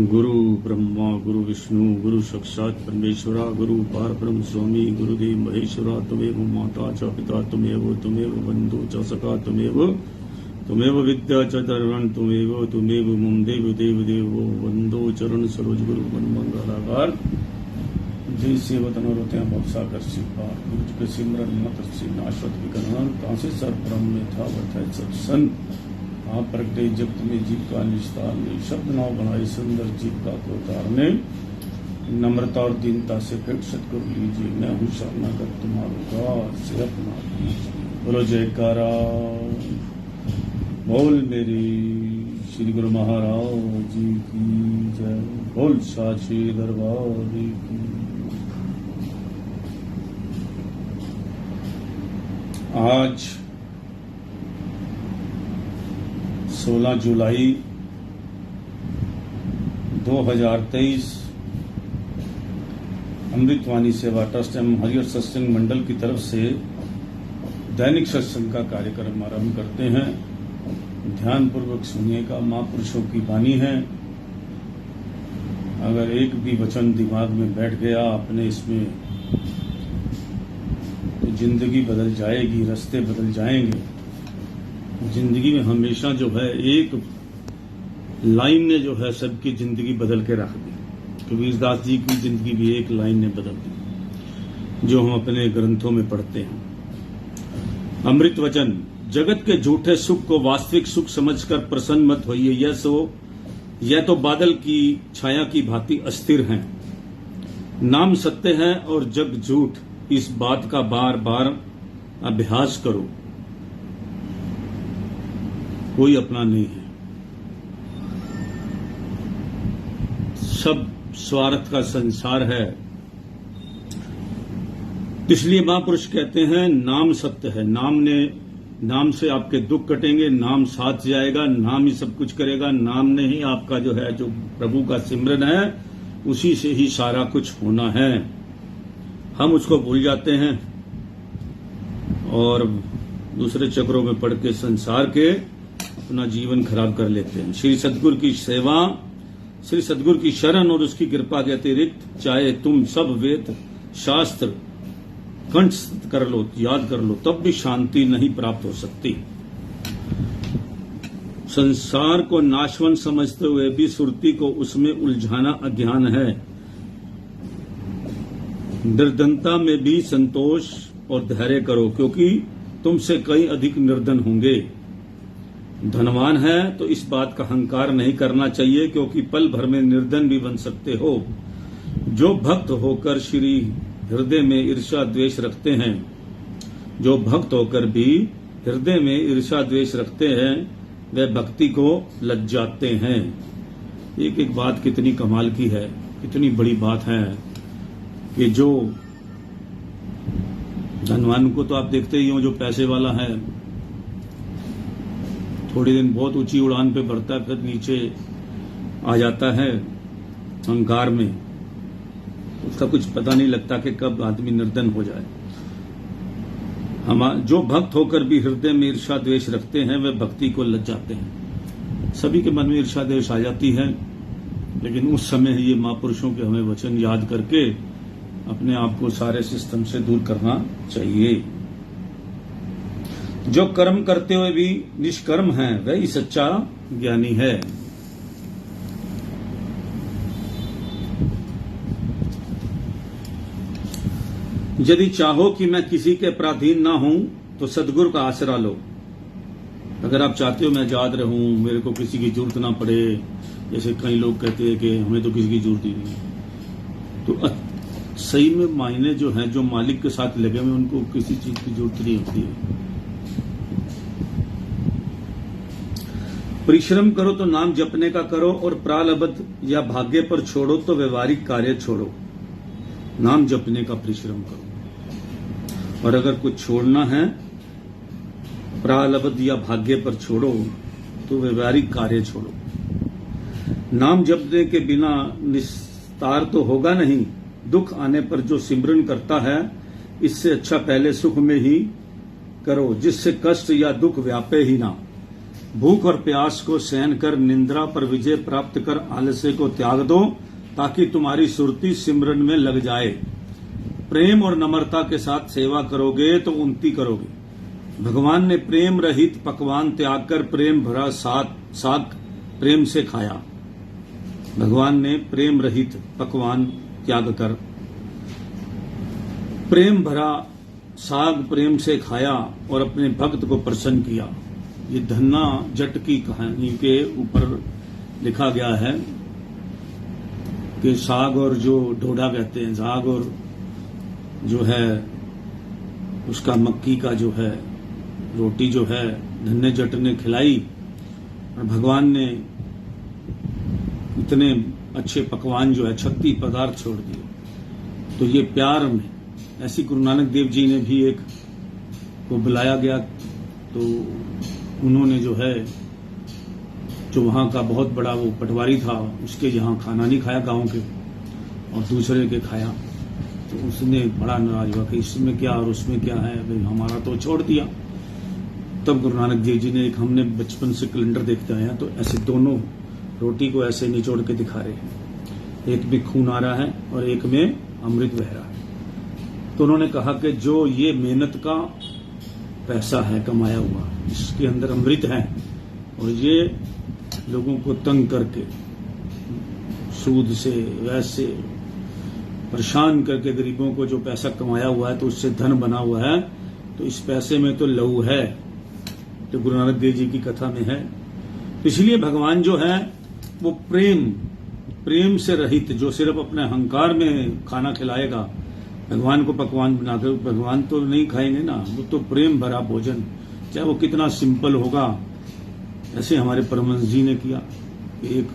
गुरु ब्रह्मा गुरु विष्णु गुरु साक्षात परमेश्वरा गुरु पारब्रह्म स्वामी गुरुदेव महेश्वरा तमेव माता च पिता तमेव बंधु च सखा तमेव विद्या च दर्वण तमेव मम देव देवो वंदो चरण सरोज गुरु मन मंगलाकार जय सेवतन रोत्या भवसागर सिपार गुरु के सिमरन मत से नाशवत विकरण तासे सर ब्रह्म में था वर्तय सत्सन आप प्रगटे जब तुम्हें जीव का निस्तार ने शब्द नाव बनाए सुंदर जीव का को उतारने नम्रता और दीनता से फिर सत्कुर लीजिए मैं हूँ शरणागत तुम्हारा से अपना लीजिए बोलो जयकारा बोल मेरी श्री गुरु महाराज जी की जय बोल साची दरबार की। आज 16 जुलाई 2023 अमृतवाणी सेवा ट्रस्ट एवं हरिहर सत्संग मंडल की तरफ से दैनिक सत्संग का कार्यक्रम आरंभ करते हैं। ध्यान पूर्वक सुनिएगा। महापुरुषों की वाणी है। अगर एक भी वचन दिमाग में बैठ गया आपने इसमें तो जिंदगी बदल जाएगी, रास्ते बदल जाएंगे। जिंदगी में हमेशा जो है एक लाइन ने जो है सबकी जिंदगी बदल के रख दी। कबीरदास जी की जिंदगी भी एक लाइन ने बदल दी, जो हम अपने ग्रंथों में पढ़ते हैं। अमृत वचन, जगत के झूठे सुख को वास्तविक सुख समझकर प्रसन्न मत होइए। यह तो बादल की छाया की भांति अस्थिर हैं। नाम सत्य है और जग झूठ, इस बात का बार बार अभ्यास करो। कोई अपना नहीं है, सब स्वार्थ का संसार है। इसलिए महापुरुष कहते हैं नाम सत्य है। नाम से आपके दुख कटेंगे, नाम साथ जाएगा, नाम ही सब कुछ करेगा। नाम ने ही आपका जो है जो प्रभु का सिमरन है उसी से ही सारा कुछ होना है। हम उसको भूल जाते हैं और दूसरे चक्रों में पड़ के संसार के अपना जीवन खराब कर लेते हैं। श्री सद्गुरु की सेवा, श्री सद्गुरु की शरण और उसकी कृपा के अतिरिक्त चाहे तुम सब वेद शास्त्र कंठ कर लो, याद कर लो, तब भी शांति नहीं प्राप्त हो सकती। संसार को नाशवन समझते हुए भी सुरती को उसमें उलझाना अज्ञान है। निर्धनता में भी संतोष और धैर्य करो, क्योंकि तुमसे कई अधिक निर्धन होंगे। धनवान है तो इस बात का अहंकार नहीं करना चाहिए, क्योंकि पल भर में निर्धन भी बन सकते हो। जो भक्त होकर श्री हृदय में ईर्ष्या द्वेष रखते हैं, जो भक्त होकर भी हृदय में ईर्ष्या द्वेष रखते हैं, वे भक्ति को लज्जाते हैं। एक एक बात कितनी कमाल की है, कितनी बड़ी बात है कि जो धनवान को तो आप देखते ही हो, जो पैसे वाला है थोड़ी दिन बहुत ऊंची उड़ान पे बढ़ता है, फिर नीचे आ जाता है अहंकार में। उसका कुछ पता नहीं लगता कि कब आदमी निर्धन हो जाए। जो भक्त होकर भी हृदय में ईर्ष्या द्वेष रखते हैं, वे भक्ति को लज्जाते हैं। सभी के मन में ईर्ष्या द्वेष आ जाती है, लेकिन उस समय ये महापुरुषों के हमें वचन याद करके अपने आप को सारे सिस्टम से दूर करना चाहिए। जो कर्म करते हुए भी निष्कर्म है, वही सच्चा ज्ञानी है। यदि चाहो कि मैं किसी के पराधीन ना हूं तो सदगुरु का आसरा लो। अगर आप चाहते हो मैं आजाद रहूं, मेरे को किसी की जरूरत ना पड़े, जैसे कई लोग कहते हैं कि हमें तो किसी की जरूरत ही नहीं, तो सही में मायने जो हैं, जो मालिक के साथ लगे हुए उनको किसी चीज की जरूरत नहीं होती है। परिश्रम करो तो नाम जपने का करो, और प्रारब्ध या भाग्य पर छोड़ो तो व्यवहारिक कार्य छोड़ो। नाम जपने का परिश्रम करो, और अगर कुछ छोड़ना है प्रारब्ध या भाग्य पर छोड़ो तो व्यवहारिक कार्य छोड़ो। नाम जपने के बिना निस्तार तो होगा नहीं। दुख आने पर जो सिमरन करता है, इससे अच्छा पहले सुख में ही करो, जिससे कष्ट या दुख व्यापे ही ना। भूख और प्यास को सहन कर निंद्रा पर विजय प्राप्त कर आलस्य को त्याग दो, ताकि तुम्हारी सुरती सिमरन में लग जाए। प्रेम और नम्रता के साथ सेवा करोगे तो उन्नति करोगे। भगवान ने प्रेम रहित पकवान त्याग कर प्रेम भरा साग प्रेम से खाया। भगवान ने प्रेम रहित पकवान त्याग कर प्रेम भरा साग प्रेम से खाया और अपने भक्त को प्रसन्न किया। ये धन्ना जट की कहानी के ऊपर लिखा गया है कि साग और जो ढोढा कहते हैं, साग और जो है उसका मक्की का जो है रोटी जो है धन्ने जट ने खिलाई, और भगवान ने इतने अच्छे पकवान जो है 36 पदार्थ छोड़ दिए। तो ये प्यार में ऐसी गुरु नानक देव जी ने भी एक को बुलाया गया, तो उन्होंने जो है जो वहां का बहुत बड़ा वो पटवारी था, उसके यहाँ खाना नहीं खाया गांव के, और दूसरे के खाया। तो उसने बड़ा नाराज हुआ कि इसमें क्या और उसमें क्या है, भाई हमारा तो छोड़ दिया। तब गुरु नानक देव जी ने एक, हमने बचपन से कैलेंडर देखते आए हैं, तो ऐसे दोनों रोटी को ऐसे निचोड़ के दिखा रहे हैं, एक में खून आ रहा है और एक में अमृत बह रहा है। तो उन्होंने कहा कि जो ये मेहनत का पैसा है कमाया हुआ, इसके अंदर अमृत है, और ये लोगों को तंग करके सूद से वैसे परेशान करके गरीबों को जो पैसा कमाया हुआ है तो उससे धन बना हुआ है, तो इस पैसे में तो लहू है। तो गुरु नानक देव जी की कथा में है। तो इसलिए भगवान जो है वो प्रेम से रहित, जो सिर्फ अपने अहंकार में खाना खिलाएगा, भगवान को पकवान बनाकर भगवान तो नहीं खाएंगे ना, वो तो प्रेम भरा भोजन, चाहे वो कितना सिंपल होगा। ऐसे हमारे परमहंस जी ने किया। एक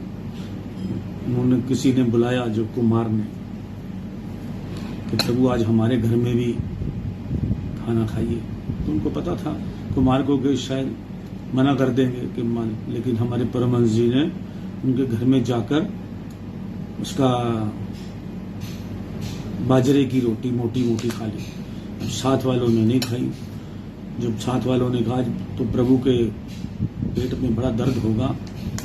उन्होंने किसी ने बुलाया जो कुमार ने कि प्रभु आज हमारे घर में भी खाना खाइए। तो उनको पता था कुमार को कि शायद मना कर देंगे कि लेकिन हमारे परमहंस जी ने उनके घर में जाकर उसका बाजरे की रोटी मोटी मोटी खा ली। अब साथ वालों ने नहीं खाई। जब साथ वालों ने कहा तो प्रभु के पेट में बड़ा दर्द होगा,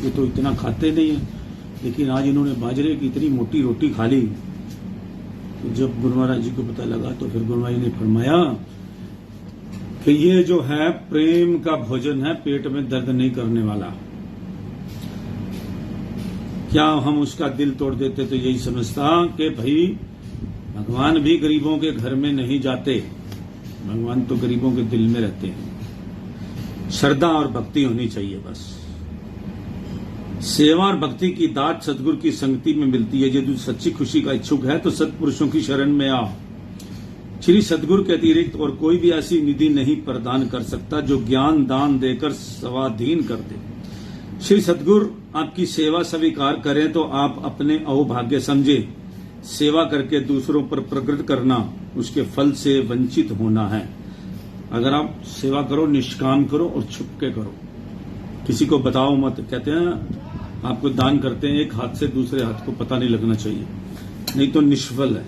ये तो इतना खाते नहीं है, लेकिन आज इन्होंने बाजरे की इतनी मोटी रोटी खा ली। तो जब गुरु महाराज जी को पता लगा तो फिर गुरु महाराज ने फरमाया कि ये जो है प्रेम का भोजन है, पेट में दर्द नहीं करने वाला। क्या हम उसका दिल तोड़ देते तो यही समझता कि भाई भगवान भी गरीबों के घर में नहीं जाते, भगवान तो गरीबों के दिल में रहते हैं। श्रद्धा और भक्ति होनी चाहिए बस। सेवा और भक्ति की दात सतगुरु की संगति में मिलती है। यदि सच्ची खुशी का इच्छुक है तो सत्पुरुषों की शरण में आओ। श्री सतगुरु के अतिरिक्त और कोई भी ऐसी निधि नहीं प्रदान कर सकता जो ज्ञान दान देकर स्वाधीन कर दे। श्री सतगुरु आपकी सेवा स्वीकार करें तो आप अपने अहोभाग्य समझे। सेवा करके दूसरों पर प्रकट करना उसके फल से वंचित होना है। अगर आप सेवा करो, निष्काम करो और छुप के करो, किसी को बताओ मत। कहते हैं आपको दान करते हैं, एक हाथ से दूसरे हाथ को पता नहीं लगना चाहिए, नहीं तो निष्फल है।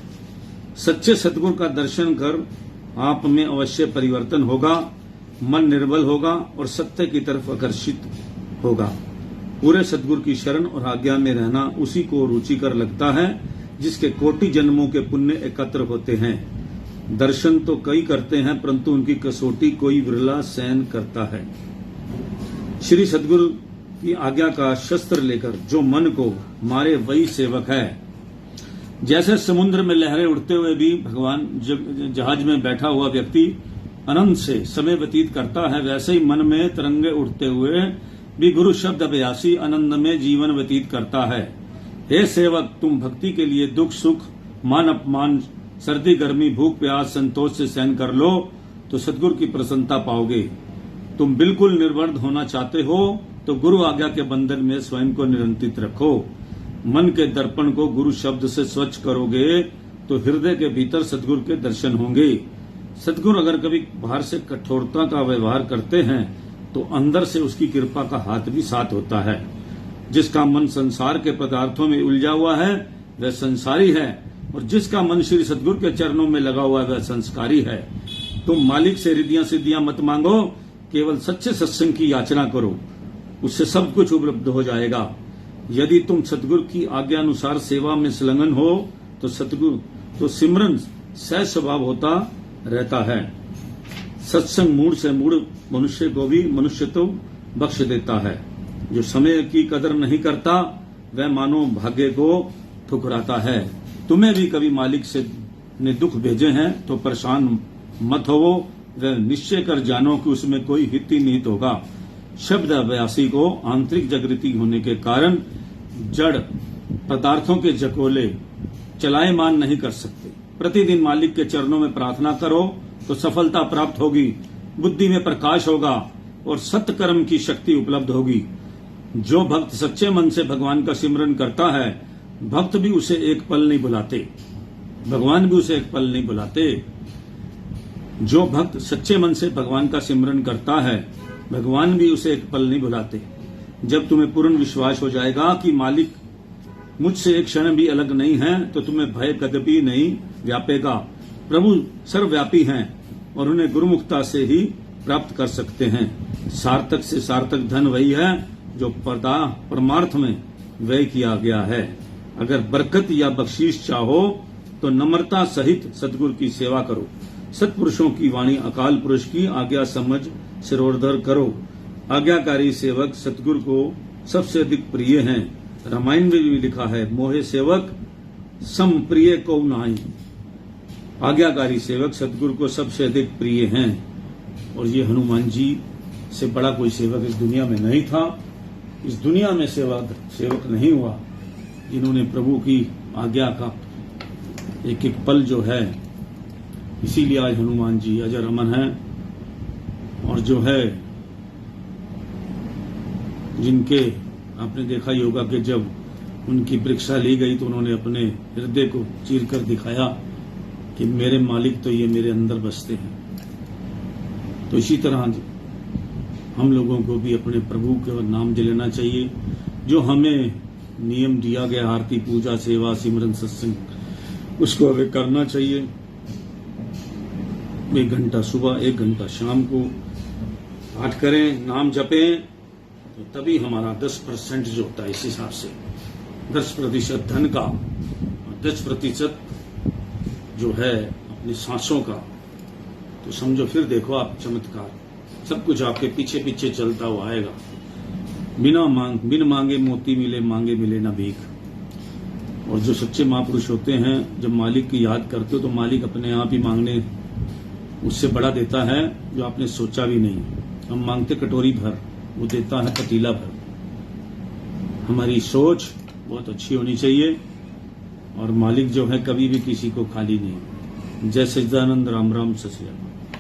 सच्चे सतगुरु का दर्शन कर आप में अवश्य परिवर्तन होगा, मन निर्बल होगा और सत्य की तरफ आकर्षित होगा। पूरे सतगुरु की शरण और आज्ञा में रहना उसी को रुचिकर लगता है जिसके कोटि जन्मों के पुण्य एकत्र होते हैं। दर्शन तो कई करते हैं परंतु उनकी कसौटी कोई विरला सहन करता है। श्री सतगुरु की आज्ञा का शस्त्र लेकर जो मन को मारे वही सेवक है। जैसे समुद्र में लहरें उठते हुए भी भगवान जहाज में बैठा हुआ व्यक्ति आनंद से समय व्यतीत करता है, वैसे ही मन में तरंगे उठते हुए भी गुरु शब्द अभ्यासी आनंद में जीवन व्यतीत करता है। हे सेवक, तुम भक्ति के लिए दुख सुख मान अपमान सर्दी गर्मी भूख प्यास संतोष से सहन कर लो तो सद्गुरु की प्रसन्नता पाओगे। तुम बिल्कुल निर्बंध होना चाहते हो तो गुरु आज्ञा के बंधन में स्वयं को निरंतित रखो। मन के दर्पण को गुरु शब्द से स्वच्छ करोगे तो हृदय के भीतर सद्गुरु के दर्शन होंगे। सद्गुरु अगर कभी बाहर से कठोरता का व्यवहार करते हैं तो अंदर से उसकी कृपा का हाथ भी साथ होता है। जिसका मन संसार के पदार्थों में उलझा हुआ है वह संसारी है, और जिसका मन श्री सद्गुरु के चरणों में लगा हुआ है वह संस्कारी है। तुम मालिक से रिद्धियां सिद्धियां मत मांगो, केवल सच्चे सत्संग की याचना करो, उससे सब कुछ उपलब्ध हो जाएगा। यदि तुम सद्गुरु की आज्ञा अनुसार सेवा में संलग्न हो तो सद्गुरु तो सिमरन सहज स्वभाव होता रहता है। सत्संग मूड से मूड मनुष्य को भी मनुष्यत्व बख्श देता है। जो समय की कदर नहीं करता वह मानो भाग्य को ठुकराता है। तुम्हें भी कभी मालिक से ने दुख भेजे हैं तो परेशान मत होवो, वह निश्चय कर जानो कि उसमें कोई हित ही निहित होगा। शब्द अभ्यासी को आंतरिक जागृति होने के कारण जड़ पदार्थों के जकोले चलायमान नहीं कर सकते। प्रतिदिन मालिक के चरणों में प्रार्थना करो तो सफलता प्राप्त होगी, बुद्धि में प्रकाश होगा और सत्कर्म की शक्ति उपलब्ध होगी। जो भक्त सच्चे मन से भगवान का सिमरन करता है, भक्त भी उसे एक पल नहीं बुलाते, भगवान भी उसे एक पल नहीं बुलाते। जो भक्त सच्चे मन से भगवान का सिमरन करता है, भगवान भी उसे एक पल नहीं बुलाते। जब तुम्हें पूर्ण विश्वास हो जाएगा कि मालिक मुझसे एक क्षण भी अलग नहीं है तो तुम्हें भय कदपि नहीं व्यापेगा। प्रभु सर्वव्यापी हैं और उन्हें गुरुमुखता से ही प्राप्त कर सकते हैं। सार्थक से सार्थक धन वही है जो परमार्थ में व्यय किया गया है। अगर बरकत या बख्शीश चाहो तो नम्रता सहित सद्गुरु की सेवा करो। सत्पुरुषों की वाणी अकाल पुरुष की आज्ञा समझ सिरोधर करो। आज्ञाकारी सेवक सद्गुरु को सबसे अधिक प्रिय हैं। रामायण में भी लिखा है, मोहे सेवक सम प्रिय को नाई। आज्ञाकारी सेवक सद्गुरु को सबसे अधिक प्रिय हैं। और ये हनुमान जी से बड़ा कोई सेवक इस दुनिया में नहीं था। इस दुनिया में सेवक नहीं हुआ इन्होंने प्रभु की आज्ञा का एक एक पल जो है, इसीलिए आज हनुमान जी अजर अमर हैं। और जो है जिनके आपने देखा ही होगा कि जब उनकी परीक्षा ली गई तो उन्होंने अपने हृदय को चीर कर दिखाया कि मेरे मालिक तो ये मेरे अंदर बसते हैं। तो इसी तरह हम लोगों को भी अपने प्रभु के नाम लेना चाहिए। जो हमें नियम दिया गया आरती पूजा सेवा सिमरन सत्संग, उसको हमें करना चाहिए। 1 घंटा सुबह 1 घंटा शाम को पाठ करें, नाम जपें, तो तभी हमारा 10% जो होता है इस हिसाब से 10% धन का और 10% जो है अपनी सांसों का, तो समझो फिर देखो आप चमत्कार, सब कुछ आपके पीछे पीछे चलता हुआ आएगा। बिन मांगे मोती मिले, मांगे मिले ना भीख। और जो सच्चे महापुरुष होते हैं, जब मालिक की याद करते हो तो मालिक अपने आप ही मांगने उससे बड़ा देता है जो आपने सोचा भी नहीं। हम मांगते कटोरी भर, वो देता है पतीला भर। हमारी सोच बहुत अच्छी होनी चाहिए और मालिक जो है कभी भी किसी को खाली नहीं। जय सच्चिदानंद। राम राम। सत श्री अकाल।